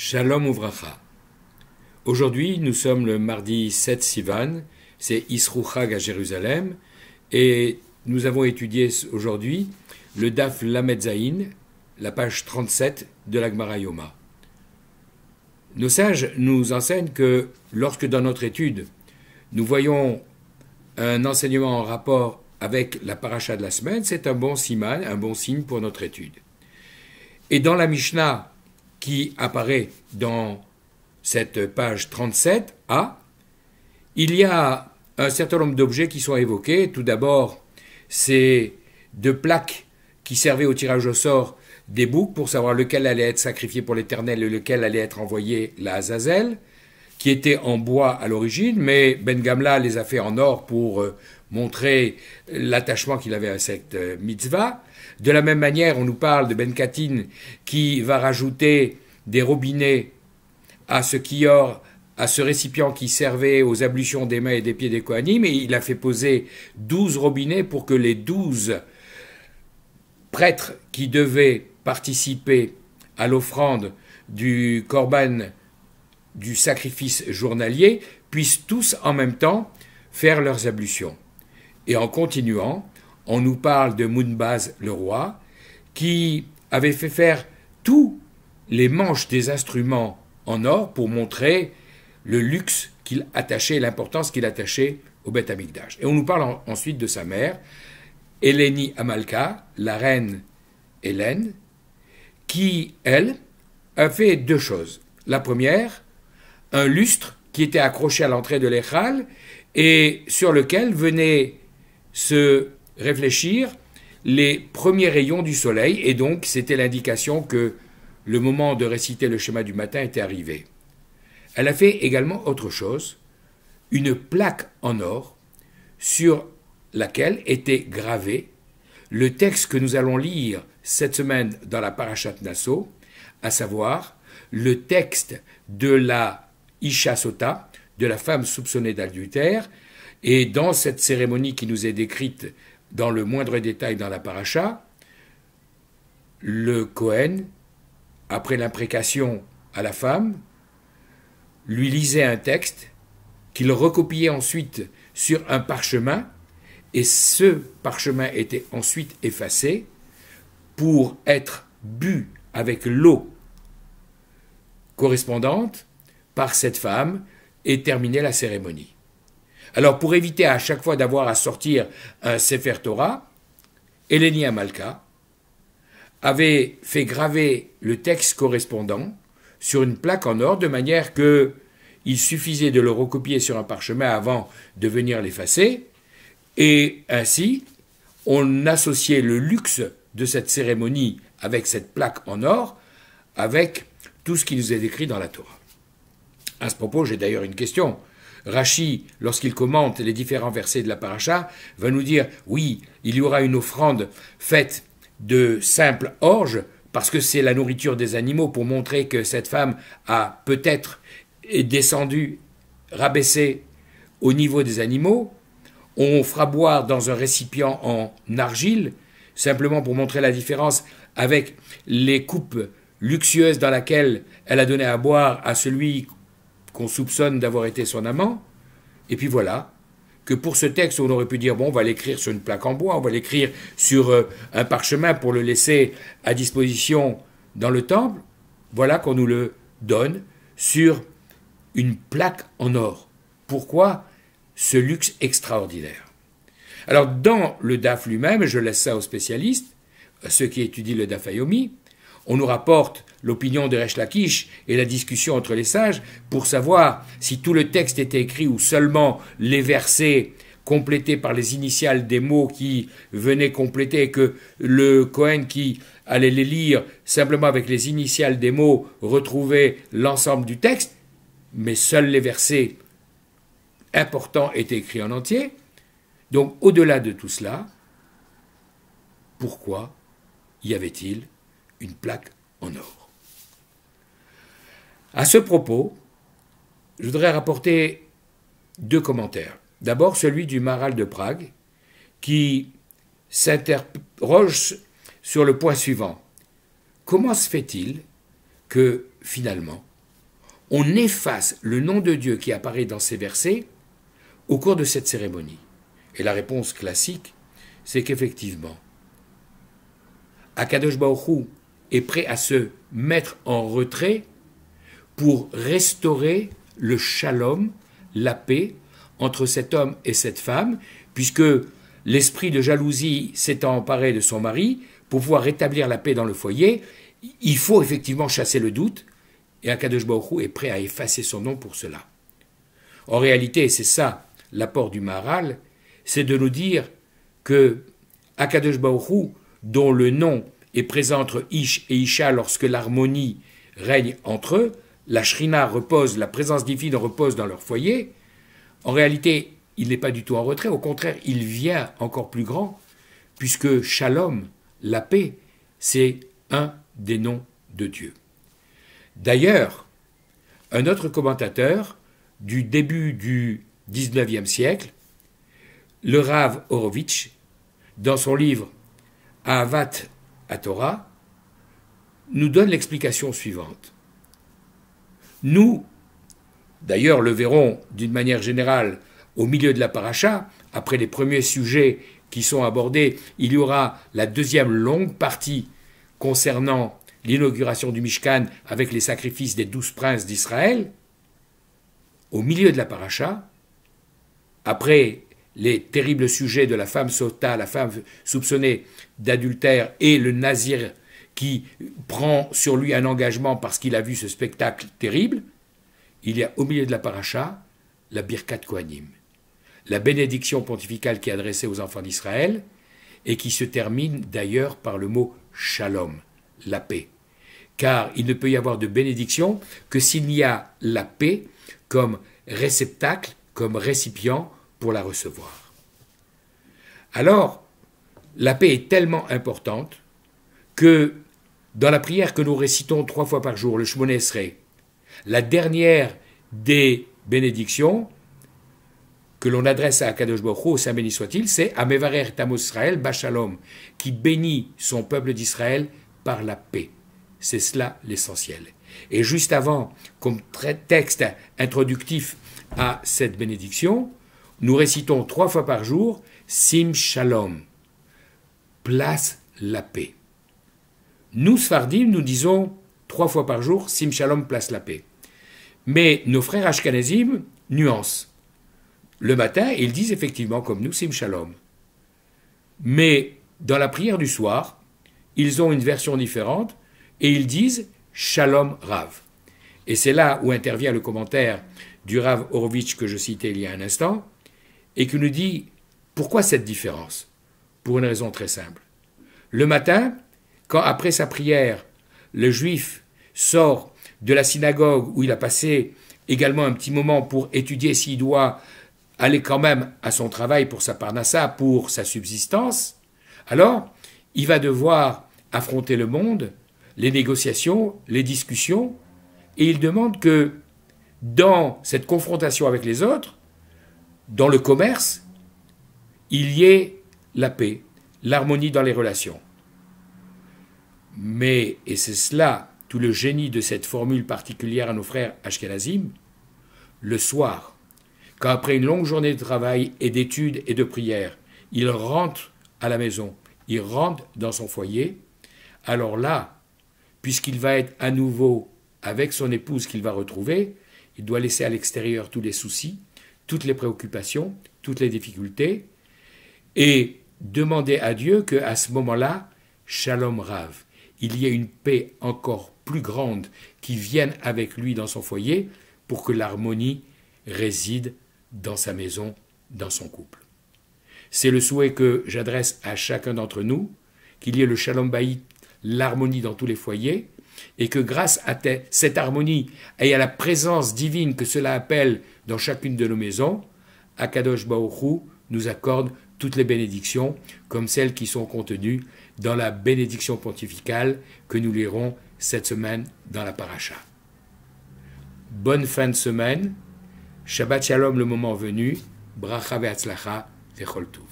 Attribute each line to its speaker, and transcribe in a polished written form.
Speaker 1: Shalom Uvracha. Aujourd'hui, nous sommes le mardi 7 Sivan, c'est Isru Chag à Jérusalem, et nous avons étudié aujourd'hui le Daf Lamed Zayin, la page 37 de la Gemara Yoma. Nos sages nous enseignent que lorsque dans notre étude, nous voyons un enseignement en rapport avec la paracha de la semaine, c'est un bon siman, un bon signe pour notre étude. Et dans la Mishnah qui apparaît dans cette page 37a, il y a un certain nombre d'objets qui sont évoqués. Tout d'abord, c'est deux plaques qui servaient au tirage au sort des boucs pour savoir lequel allait être sacrifié pour l'Éternel et lequel allait être envoyé à Azazel, qui étaient en bois à l'origine, mais Ben Gamla les a fait en or pour montrer l'attachement qu'il avait à cette mitzvah. De la même manière, on nous parle de Ben Katin qui va rajouter des robinets à ce récipient qui servait aux ablutions des mains et des pieds des Kohanim, et il a fait poser 12 robinets pour que les 12 prêtres qui devaient participer à l'offrande du korban, du sacrifice journalier, puissent tous en même temps faire leurs ablutions. Et en continuant, on nous parle de Munbaz le roi, qui avait fait faire tous les manches des instruments en or pour montrer le luxe qu'il attachait, l'importance qu'il attachait au Beth Amikdash. Et on nous parle ensuite de sa mère, Hélénie Amalka, la reine Hélène, qui, elle, a fait deux choses. La première, un lustre qui était accroché à l'entrée de l'Echal et sur lequel venaient se réfléchir les premiers rayons du soleil, et donc c'était l'indication que le moment de réciter le schéma du matin était arrivé. Elle a fait également autre chose, une plaque en or sur laquelle était gravé le texte que nous allons lire cette semaine dans la Parashat Nasso, à savoir le texte de la Isha Sota, de la femme soupçonnée d'adultère, et dans cette cérémonie qui nous est décrite dans le moindre détail dans la paracha, le Kohen, après l'imprécation à la femme, lui lisait un texte qu'il recopiait ensuite sur un parchemin, et ce parchemin était ensuite effacé pour être bu avec l'eau correspondante par cette femme et terminer la cérémonie. Alors, pour éviter à chaque fois d'avoir à sortir un Sefer Torah, Hélénie Amalka avait fait graver le texte correspondant sur une plaque en or de manière qu'il suffisait de le recopier sur un parchemin avant de venir l'effacer, et ainsi, on associait le luxe de cette cérémonie avec cette plaque en or, avec tout ce qui nous est décrit dans la Torah. À ce propos, j'ai d'ailleurs une question. Rashi, lorsqu'il commente les différents versets de la paracha, va nous dire, oui, il y aura une offrande faite de simple orge, parce que c'est la nourriture des animaux, pour montrer que cette femme a peut-être descendu, rabaissé au niveau des animaux. On fera boire dans un récipient en argile, simplement pour montrer la différence avec les coupes luxueuses dans lesquelles elle a donné à boire à celui qu'on soupçonne d'avoir été son amant. Et puis voilà, que pour ce texte, on aurait pu dire, bon, on va l'écrire sur une plaque en bois, on va l'écrire sur un parchemin pour le laisser à disposition dans le temple. Voilà qu'on nous le donne sur une plaque en or. Pourquoi ce luxe extraordinaire? Alors, dans le DAF lui-même, je laisse ça aux spécialistes, ceux qui étudient le DAF Yomi, on nous rapporte l'opinion de Resh Lakish et la discussion entre les sages pour savoir si tout le texte était écrit ou seulement les versets complétés par les initiales des mots qui venaient compléter, et que le Kohen qui allait les lire simplement avec les initiales des mots retrouvait l'ensemble du texte, mais seuls les versets importants étaient écrits en entier. Donc, au-delà de tout cela, pourquoi y avait-il une plaque en or? À ce propos, je voudrais rapporter deux commentaires. D'abord, celui du Maharal de Prague, qui s'interroge sur le point suivant. Comment se fait-il que, finalement, on efface le nom de Dieu qui apparaît dans ces versets au cours de cette cérémonie? Et la réponse classique, c'est qu'effectivement, Akadosh Baruch Hu est prêt à se mettre en retrait pour restaurer le shalom, la paix, entre cet homme et cette femme, puisque l'esprit de jalousie s'étant emparé de son mari, pour pouvoir rétablir la paix dans le foyer, il faut effectivement chasser le doute, et Akadosh Baruch Hu est prêt à effacer son nom pour cela. En réalité, c'est ça l'apport du Maharal, c'est de nous dire que Akadosh Baruch Hu, dont le nom est présent entre Ish et Isha lorsque l'harmonie règne entre eux, la Shrina repose, la présence divine repose dans leur foyer, en réalité, il n'est pas du tout en retrait, au contraire, il vient encore plus grand, puisque Shalom, la paix, c'est un des noms de Dieu. D'ailleurs, un autre commentateur du début du XIXe siècle, le Rav Horovitch, dans son livre Ahavat HaTorah, nous donne l'explication suivante. Nous, d'ailleurs, le verrons d'une manière générale au milieu de la paracha, après les premiers sujets qui sont abordés, il y aura la deuxième longue partie concernant l'inauguration du Mishkan avec les sacrifices des 12 princes d'Israël. Au milieu de la paracha, après les terribles sujets de la femme sota, la femme soupçonnée d'adultère, et le nazir qui prend sur lui un engagement parce qu'il a vu ce spectacle terrible, il y a au milieu de la paracha la Birkat Kohanim, la bénédiction pontificale qui est adressée aux enfants d'Israël et qui se termine d'ailleurs par le mot Shalom, la paix. Car il ne peut y avoir de bénédiction que s'il y a la paix comme réceptacle, comme récipient pour la recevoir. Alors, la paix est tellement importante que dans la prière que nous récitons 3 fois par jour, le Shmoneh Esrei, la dernière des bénédictions que l'on adresse à Akadosh Baruch Hu, au Saint béni soit-il, c'est Amevarer Tam Israël Bashalom, qui bénit son peuple d'Israël par la paix. C'est cela l'essentiel. Et juste avant, comme texte introductif à cette bénédiction, nous récitons 3 fois par jour Sim Shalom, place la paix. Nous, Sfardim, nous disons 3 fois par jour Sim Shalom, place la paix. Mais nos frères Ashkenazim nuancent. Le matin, ils disent effectivement comme nous Sim Shalom. Mais dans la prière du soir, ils ont une version différente et ils disent Shalom Rav. Et c'est là où intervient le commentaire du Rav Horovitch que je citais il y a un instant et qui nous dit pourquoi cette différence? Pour une raison très simple. Le matin, quand après sa prière, le juif sort de la synagogue où il a passé également un petit moment pour étudier s'il doit aller quand même à son travail pour sa parnassa, pour sa subsistance, alors il va devoir affronter le monde, les négociations, les discussions, et il demande que dans cette confrontation avec les autres, dans le commerce, il y ait la paix, l'harmonie dans les relations. Mais, et c'est cela tout le génie de cette formule particulière à nos frères Ashkenazim, le soir, quand après une longue journée de travail et d'études et de prières, il rentre à la maison, il rentre dans son foyer, alors là, puisqu'il va être à nouveau avec son épouse qu'il va retrouver, il doit laisser à l'extérieur tous les soucis, toutes les préoccupations, toutes les difficultés, et demander à Dieu qu'à ce moment-là, Shalom Rav, il y ait une paix encore plus grande qui vienne avec lui dans son foyer pour que l'harmonie réside dans sa maison, dans son couple. C'est le souhait que j'adresse à chacun d'entre nous, qu'il y ait le Shalom Bayit, l'harmonie dans tous les foyers, et que grâce à cette harmonie et à la présence divine que cela appelle dans chacune de nos maisons, Akadosh Baruch Hu nous accorde toutes les bénédictions, comme celles qui sont contenues dans la bénédiction pontificale que nous lirons cette semaine dans la paracha. Bonne fin de semaine, Shabbat Shalom le moment venu, Bracha ve'atzlacha, Vechol Tov.